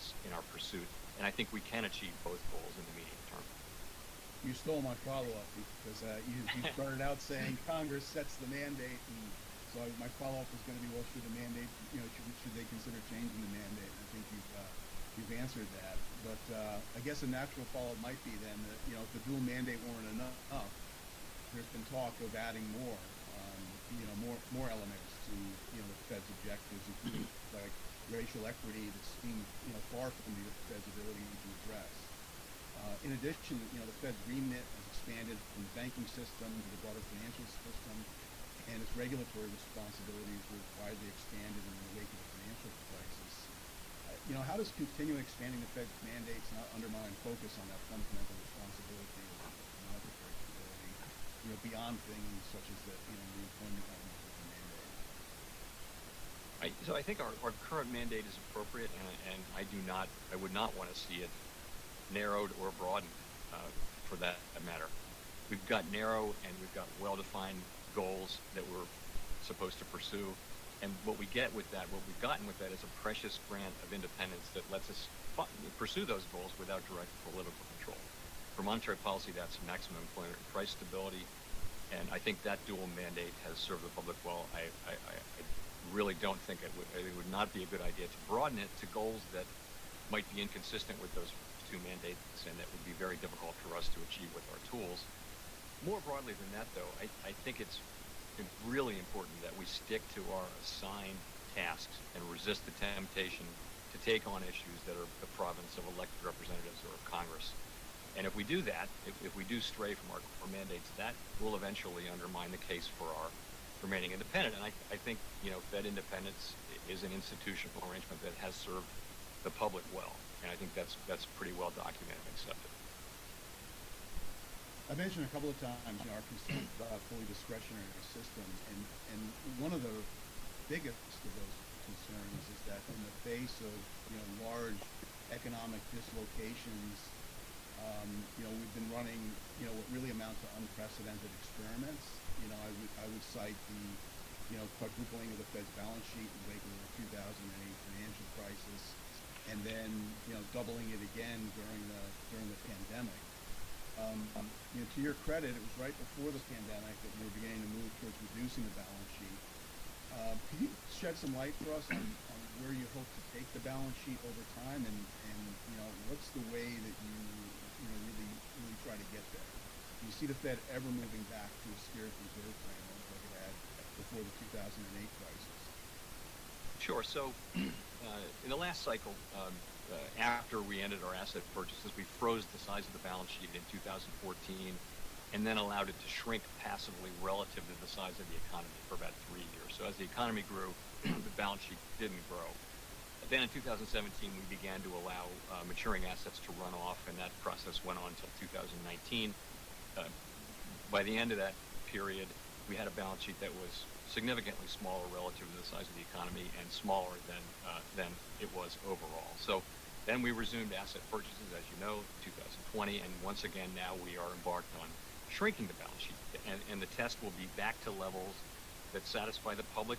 us in our pursuit. And I think we can achieve both goals in the medium term. You stole my follow-up because you started out saying Congress sets the mandate, and so my follow-up was going to be, well, should the mandate, should they consider changing the mandate? And I think you've answered that. But I guess a natural follow-up might be then that, if the dual mandate weren't enough, there's been talk of adding more elements to, the Fed's objectives, including like racial equity that seem, far from the Fed's ability to address. In addition, the Fed's remit has expanded from the banking system to the broader financial system, and its regulatory responsibilities were widely expanded in the wake of the financial crisis. How does continuing expanding the Fed's mandates not undermine focus on that fundamental responsibility of monetary stability, beyond things such as the employment elements of the mandate? So I think our current mandate is appropriate, and I would not want to see it narrowed or broadened, for that matter. We've got narrow and we've got well-defined goals that we're supposed to pursue, and what we've gotten with that is a precious grant of independence that lets us pursue those goals without direct political control. For monetary policy, that's maximum employment and price stability, and I think that dual mandate has served the public well. I really don't think it would not be a good idea to broaden it to goals that might be inconsistent with those two mandates, and that would be very difficult for us to achieve with our tools. More broadly than that, though, I think it's really important that we stick to our assigned tasks and resist the temptation to take on issues that are the province of elected representatives or of Congress. And if we do that, if we do stray from our core mandates, that will eventually undermine the case for our remaining independent. And I think, Fed independence is an institutional arrangement that has served the public well. And I think that's pretty well documented and accepted. I mentioned a couple of times our concern about a fully discretionary system, and one of the biggest of those concerns is that in the face of large economic dislocations, we've been running what really amount to unprecedented experiments. I would cite the quadrupling of the Fed's balance sheet in the wake of the 2008 financial crisis, and then doubling it again during the pandemic. To your credit, it was right before the pandemic that you were beginning to move towards reducing the balance sheet. Could you shed some light for us on where you hope to take the balance sheet over time, and what's the way that you really try to get there? Do you see the Fed ever moving back to a scarce reserve framework like it had before the 2008 crisis? Sure. So in the last cycle, after we ended our asset purchases, we froze the size of the balance sheet in 2014 and then allowed it to shrink passively relative to the size of the economy for about 3 years. So as the economy grew, the balance sheet didn't grow. Then in 2017, we began to allow maturing assets to run off, and that process went on until 2019. By the end of that period, we had a balance sheet that was significantly smaller relative to the size of the economy and smaller than it was overall. So then we resumed asset purchases, as you know, 2020, and once again now we are embarked on shrinking the balance sheet. And the test will be back to levels that satisfy the public's